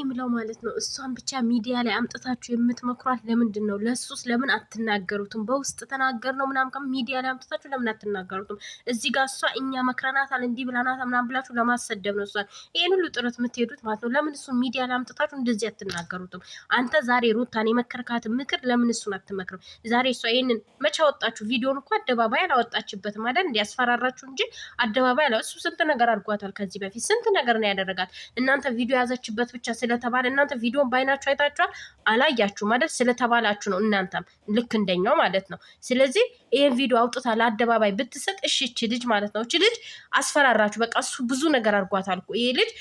የምለው ማለት ነው እሷን ብቻ ሚዲያ ላይ አምጥታችሁ የምትመክሯት ለምንድን ነው? ለሱስ ለምን አትናገሩትም? በውስጥ ተናገር ነው ምናምን ሚዲያ ላይ አምጥታችሁ ለምን አትናገሩትም? እዚህ ጋር እሷ እኛ መክረናታል እንዲህ ብላናታል ምናምን ብላችሁ ለማሰደብ ነው እሷን ይሄን ሁሉ ጥረት የምትሄዱት ማለት ነው። ለምን እሱን ሚዲያ ላይ አምጥታችሁ እንደዚህ አትናገሩትም? አንተ ዛሬ ሩታን የመከርካትን ምክር ለምን እሱን አትመክርም? ዛሬ እሷ ይሄንን መቼ አወጣችሁ? ቪዲዮን እኮ አደባባይ አላወጣችበትም አይደል? እንዲያስፈራራችሁ እንጂ አደባባይ አላ እሱ ስንት ነገር አድርጓታል። ከዚህ በፊት ስንት ነገር ነው ያደረጋት። እናንተ ቪዲዮ ያዘችበት ብቻ ስለተባለ እናንተ ቪዲዮን ባይናችሁ አይታችኋል አላያችሁ ማለት ስለተባላችሁ ነው። እናንተም ልክ እንደኛው ማለት ነው። ስለዚህ ይሄን ቪዲዮ አውጥታ ለአደባባይ ብትሰጥ እሺ እቺ ልጅ ማለት ነው እቺ ልጅ አስፈራራችሁ። በቃ እሱ ብዙ ነገር አድርጓታል እኮ ይሄ ልጅ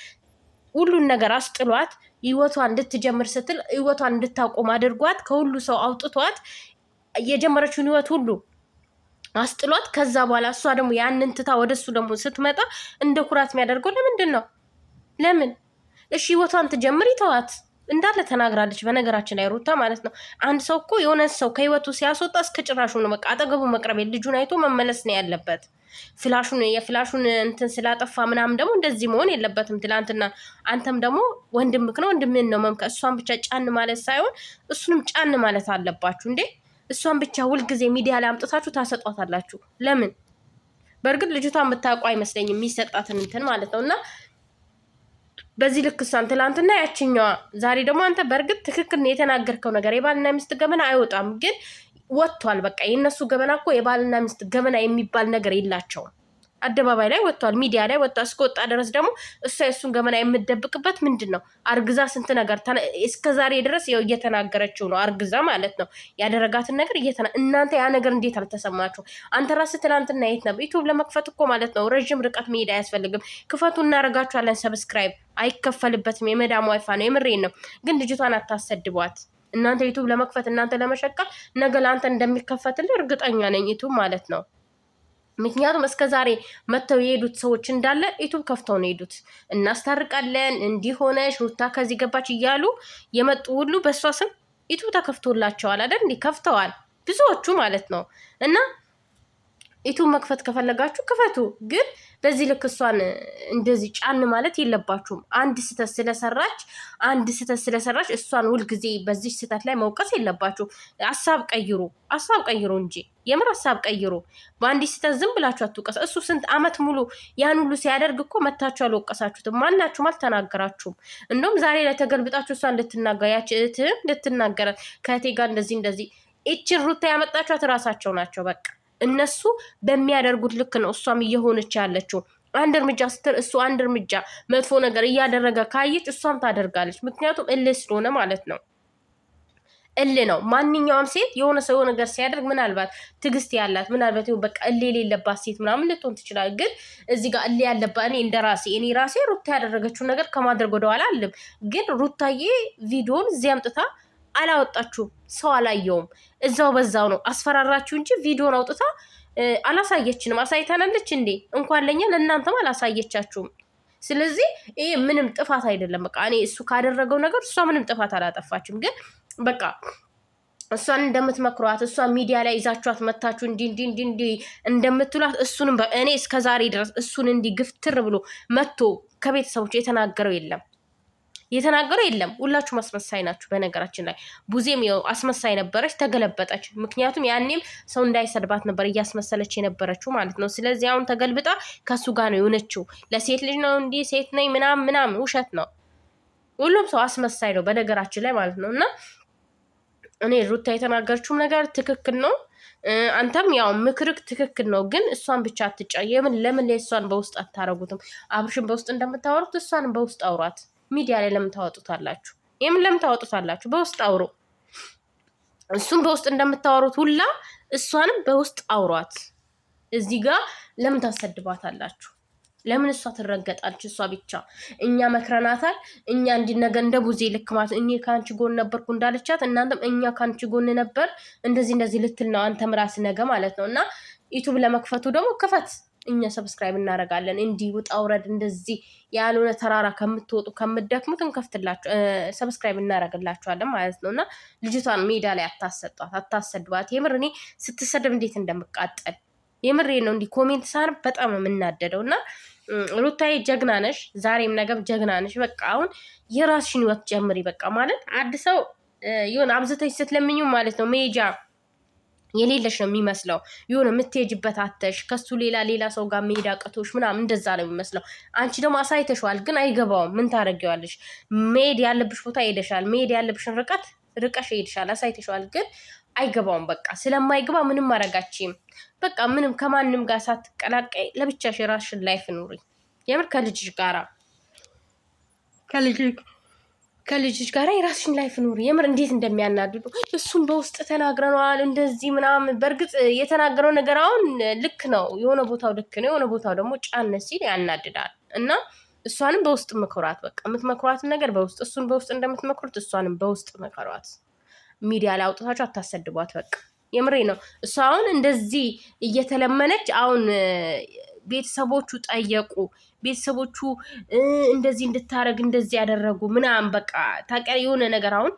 ሁሉን ነገር አስጥሏት ህይወቷን እንድትጀምር ስትል ህይወቷን እንድታቆም አድርጓት ከሁሉ ሰው አውጥቷት የጀመረችውን ህይወት ሁሉ አስጥሏት ከዛ በኋላ እሷ ደግሞ ያንን ትታ ወደሱ ደግሞ ስትመጣ እንደ ኩራት የሚያደርገው ለምንድን ነው? ለምን እሺ ህይወቷን ትጀምር ይተዋት እንዳለ ተናግራለች። በነገራችን ላይ ሩታ ማለት ነው አንድ ሰው እኮ የሆነ ሰው ከህይወቱ ሲያስወጣ እስከ ጭራሹ ነው በቃ አጠገቡ መቅረብ ልጁን አይቶ መመለስ ነው ያለበት። የፍላሹን እንትን ስላጠፋ ምናምን ደግሞ እንደዚህ መሆን የለበትም። ትላንትና አንተም ደግሞ ወንድምክ ነው ወንድምን ነው መምከር። እሷን ብቻ ጫን ማለት ሳይሆን እሱንም ጫን ማለት አለባችሁ እንዴ። እሷን ብቻ ሁልጊዜ ሚዲያ ላይ አምጥታችሁ ታሰጧታላችሁ። ለምን? በእርግጥ ልጅቷን የምታውቁ አይመስለኝም የሚሰጣትን እንትን ማለት ነው። እና በዚህ ልክ እሷን ትላንትና ያችኛዋ ዛሬ ደግሞ አንተ በእርግጥ ትክክል የተናገርከው ነገር የባልና ሚስት ገበና አይወጣም፣ ግን ወጥቷል። በቃ የእነሱ ገበና እኮ የባልና ሚስት ገበና የሚባል ነገር የላቸውም። አደባባይ ላይ ወጥቷል፣ ሚዲያ ላይ ወጥቷል። እስከወጣ ድረስ ደግሞ እሷ የእሱን ገመና የምትደብቅበት ምንድን ነው? አርግዛ ስንት ነገር እስከ ዛሬ ድረስ እየተናገረችው ነው። አርግዛ ማለት ነው ያደረጋትን ነገር እናንተ ያ ነገር እንዴት አልተሰማችሁ? አንተ ራስህ ትናንትና የት ነበር? ዩቱብ ለመክፈት እኮ ማለት ነው ረዥም ርቀት መሄድ አያስፈልግም። ክፈቱ፣ እናደርጋችኋለን። ሰብስክራይብ አይከፈልበትም። የመዳም ዋይፋ ነው። የምሬን ነው። ግን ልጅቷን አታሰድቧት። እናንተ ዩቱብ ለመክፈት እናንተ ለመሸቀል ነገ ለአንተ እንደሚከፈትልህ እርግጠኛ ነኝ ዩቱብ ማለት ነው። ምክንያቱም እስከ ዛሬ መተው የሄዱት ሰዎች እንዳለ ዩቱብ ከፍተው ነው የሄዱት። እናስታርቃለን እንዲሆነሽ ሩታ ከዚህ ገባች እያሉ የመጡ ሁሉ በእሷ ስም ዩቱብ ተከፍቶላቸዋል አይደል? እንዲህ ከፍተዋል ብዙዎቹ ማለት ነው። እና ዩቱብ መክፈት ከፈለጋችሁ ክፈቱ፣ ግን በዚህ ልክ እሷን እንደዚህ ጫን ማለት የለባችሁም። አንድ ስህተት ስለሰራች እሷን ሁልጊዜ በዚህ ስህተት ላይ መውቀስ የለባችሁ። ሀሳብ ቀይሩ እንጂ የምር ሀሳብ ቀይሩ። በአንዲት ስህተት ዝም ብላችሁ አትውቀስ። እሱ ስንት አመት ሙሉ ያን ሁሉ ሲያደርግ እኮ መታችሁ አልወቀሳችሁትም። ማናችሁም አልተናገራችሁም። እንደውም ዛሬ ላይ ተገልብጣችሁ እሷን እንድትናገር ያች እህትህም እንድትናገራት ከእህቴ ጋር እንደዚህ ይችን ሩታ ያመጣችኋት እራሳቸው ናቸው። በቃ እነሱ በሚያደርጉት ልክ ነው እሷም እየሆነች ያለችው። አንድ እርምጃ ስትር እሱ አንድ እርምጃ መጥፎ ነገር እያደረገ ካየች እሷም ታደርጋለች። ምክንያቱም እልህ ስለሆነ ማለት ነው። እልህ ነው። ማንኛውም ሴት የሆነ ሰው ነገር ሲያደርግ ምናልባት ትዕግስት ያላት ምናልባት በቃ እልህ የሌለባት ሴት ምናምን ልትሆን ትችላል። ግን እዚህ ጋር እልህ ያለባት እኔ ራሴ ሩታ ያደረገችውን ነገር ከማድረግ ወደኋላ አልልም። ግን ሩታዬ ቪዲዮን እዚህ አምጥታ አላወጣችሁም፣ ሰው አላየውም። እዛው በዛው ነው አስፈራራችሁ እንጂ ቪዲዮን አውጥታ አላሳየችንም። አሳይታናለች እንዴ? እንኳን ለኛ ለእናንተም አላሳየቻችሁም። ስለዚህ ይሄ ምንም ጥፋት አይደለም። በቃ እኔ እሱ ካደረገው ነገር እሷ ምንም ጥፋት አላጠፋችም። ግን በቃ እሷን እንደምትመክሯት እሷን ሚዲያ ላይ ይዛችኋት መታችሁ እንዲህ እንደምትሏት እሱንም እኔ እስከዛሬ ድረስ እሱን እንዲህ ግፍትር ብሎ መጥቶ ከቤተሰቦች የተናገረው የለም። ሁላችሁ አስመሳይ ናችሁ። በነገራችን ላይ ቡዜም አስመሳይ ነበረች፣ ተገለበጠች። ምክንያቱም ያኔም ሰው እንዳይሰድባት ነበር እያስመሰለች የነበረችው ማለት ነው። ስለዚህ አሁን ተገልብጣ ከሱ ጋር ነው የሆነችው። ለሴት ልጅ ነው እንዲህ ሴት ነኝ ምናምን ውሸት ነው። ሁሉም ሰው አስመሳይ ነው በነገራችን ላይ ማለት ነው። እና እኔ ሩታ የተናገረችውም ነገር ትክክል ነው። አንተም ያው ምክርክ ትክክል ነው። ግን እሷን ብቻ ለምን እሷን በውስጥ አታረጉትም? አብርሽን በውስጥ እንደምታወሩት እሷን በውስጥ አውሯት። ሚዲያ ላይ ለምን ታወጡታላችሁ? ለምን ታወጡታላችሁ? በውስጥ አውሩ። እሱም በውስጥ እንደምታወሩት ሁላ እሷንም በውስጥ አውሯት። እዚህ ጋር ለምን ታሰድባታላችሁ? ለምን እሷ ትረገጣለች? እሷ ብቻ እኛ መክረናታል። እኛ እንዲነገ እንደ ቡዜ ልክ ማለት እኔ ከአንቺ ጎን ነበርኩ እንዳለቻት እናንተም እኛ ከአንቺ ጎን ነበር እንደዚህ ልትል ነው አንተም ራስ ነገ ማለት ነው። እና ዩቱብ ለመክፈቱ ደግሞ ክፈት። እኛ ሰብስክራይብ እናደርጋለን። እንዲህ ውጣ ውረድ እንደዚህ ያልሆነ ተራራ ከምትወጡ ከምትደክሙት እንከፍትላችሁ ሰብስክራይብ እናደርግላችኋለን ማለት ነው። እና ልጅቷን ሜዳ ላይ አታሰድባት። የምር እኔ ስትሰደብ እንዴት እንደምቃጠል የምሬ ነው። እንዲህ ኮሜንት ሳር በጣም የምናደደው እና ሩታዬ ጀግና ነሽ፣ ዛሬም ነገም ጀግና ነሽ። በቃ አሁን የራስሽን ህይወት ጀምሪ። በቃ ማለት አንድ ሰው የሆነ አብዝተሽ ስትለምኙ ማለት ነው መሄጃ የሌለሽ ነው የሚመስለው። የሆነ የምትሄጅበት አተሽ ከሱ ሌላ ሰው ጋር መሄድ አቅቶሽ ምናምን እንደዛ ነው የሚመስለው። አንቺ ደግሞ አሳይተሽዋል፣ ግን አይገባውም። ምን ታደርጊዋለሽ? መሄድ ያለብሽ ቦታ ሄደሻል። መሄድ ያለብሽን ርቀት ርቀሽ ሄድሻል፣ አሳይተሽዋል፣ ግን አይገባውም። በቃ ስለማይገባ ምንም ማድረጋችም። በቃ ምንም ከማንም ጋር ሳትቀላቀይ ለብቻሽ የራስሽን ላይፍ ኑሪ። የምር ከልጅሽ ጋር የራስሽን ላይፍ ኑሪ። የምር እንዴት እንደሚያናድዱ እሱም በውስጥ ተናግረነዋል እንደዚህ ምናምን። በእርግጥ የተናገረው ነገር አሁን ልክ ነው፣ የሆነ ቦታው ልክ ነው፣ የሆነ ቦታው ደግሞ ጫን ሲል ያናድዳል። እና እሷንም በውስጥ ምክሯት። በቃ የምትመክሯትን ነገር በውስጥ እሱን በውስጥ እንደምትመክሩት እሷንም በውስጥ መከሯት። ሚዲያ ላይ አውጥታችሁ አታሰድቧት። በቃ የምሬ ነው። እሷ አሁን እንደዚህ እየተለመነች አሁን ቤተሰቦቹ ጠየቁ፣ ቤተሰቦቹ እንደዚህ እንድታረግ እንደዚህ ያደረጉ ምናምን በቃ ታውቂያለሽ፣ የሆነ ነገር አሁን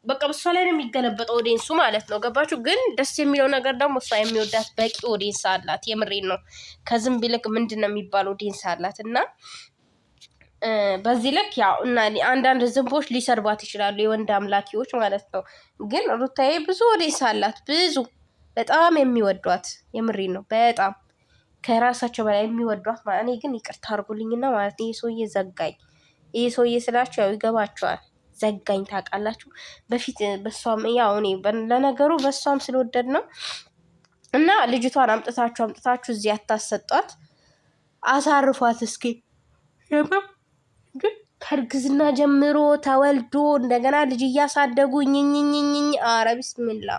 በቃ በሷ ላይ ነው የሚገለበጠው ኦዲንሱ ማለት ነው። ገባችሁ? ግን ደስ የሚለው ነገር ደግሞ እሷ የሚወዳት በቂ ኦዲንስ አላት። የምሬን ነው። ከዝንብ ይልቅ ምንድን ነው የሚባለው ኦዲንስ አላት። እና በዚህ ልክ ያው እና አንዳንድ ዝንቦች ሊሰርባት ይችላሉ፣ የወንድ አምላኪዎች ማለት ነው። ግን ሩታዬ ብዙ ኦዲንስ አላት፣ ብዙ በጣም የሚወዷት። የምሬን ነው። በጣም ከራሳቸው በላይ የሚወዷት ማለት። እኔ ግን ይቅርታ አድርጉልኝና ማለት ይሄ ሰውዬ ዘጋኝ። ይሄ ሰውዬ ስላችሁ ያው ይገባቸዋል። ዘጋኝ ታውቃላችሁ። በፊት በሷም ያው እኔ ለነገሩ በሷም ስለወደድ ነው። እና ልጅቷን አምጥታችሁ እዚህ አታሰጧት፣ አሳርፏት እስኪ። ግን ከእርግዝና ጀምሮ ተወልዶ እንደገና ልጅ እያሳደጉ ኝኝኝኝኝ። አረ ቢስሚላ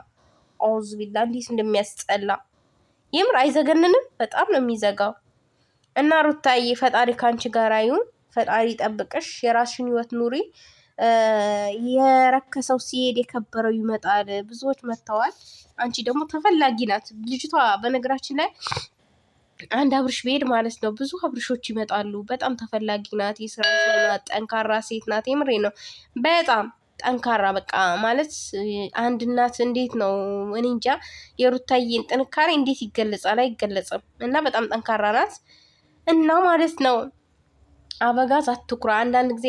አውዝ ቢላ እንዴት እንደሚያስጠላ የምር አይዘገንንም? በጣም ነው የሚዘጋው። እና ሩታዬ ፈጣሪ ካንቺ ጋር ይሁን፣ ፈጣሪ ጠብቅሽ፣ የራስሽን ህይወት ኑሪ። የረከሰው ሲሄድ የከበረው ይመጣል። ብዙዎች መጥተዋል። አንቺ ደግሞ ተፈላጊ ናት ልጅቷ። በነገራችን ላይ አንድ አብርሽ ብሄድ ማለት ነው ብዙ አብርሾች ይመጣሉ። በጣም ተፈላጊ ናት። የስራ ሰው ናት። ጠንካራ ሴት ናት። የምሬ ነው። በጣም ጠንካራ በቃ ማለት አንድ እናት እንዴት ነው እኔ እንጃ። የሩታዬን ጥንካሬ እንዴት ይገለጻል? አይገለጽም። እና በጣም ጠንካራ ናት እና ማለት ነው። አበጋዝ አትኩራ። አንዳንድ ጊዜ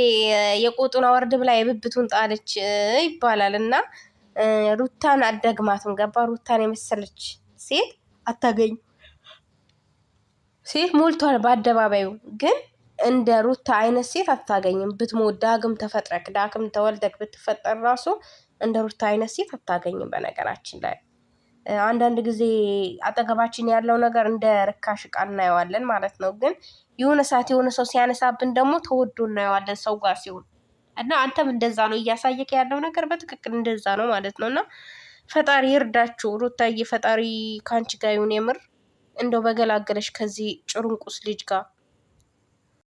የቆጡን አወርድ ብላ የብብቱን ጣለች ይባላል። እና ሩታን አደግማትም ገባ። ሩታን የመሰለች ሴት አታገኝ። ሴት ሞልቷል በአደባባዩ፣ ግን እንደ ሩታ አይነት ሴት አታገኝም። ብትሞት ዳግም ተፈጥረክ ዳግም ተወልደክ ብትፈጠር ራሱ እንደ ሩታ አይነት ሴት አታገኝም። በነገራችን ላይ አንዳንድ ጊዜ አጠገባችን ያለው ነገር እንደ ርካሽ ዕቃ እናየዋለን ማለት ነው። ግን የሆነ ሰዓት የሆነ ሰው ሲያነሳብን ደግሞ ተወዶ እናየዋለን ሰው ጋር ሲሆን። እና አንተም እንደዛ ነው እያሳየክ ያለው ነገር በትክክል እንደዛ ነው ማለት ነው። እና ፈጣሪ ይርዳችሁ ሩታዬ፣ ፈጣሪ ከአንቺ ጋር ይሁን። የምር እንደው በገላገለሽ ከዚህ ጭርንቁስ ልጅ ጋር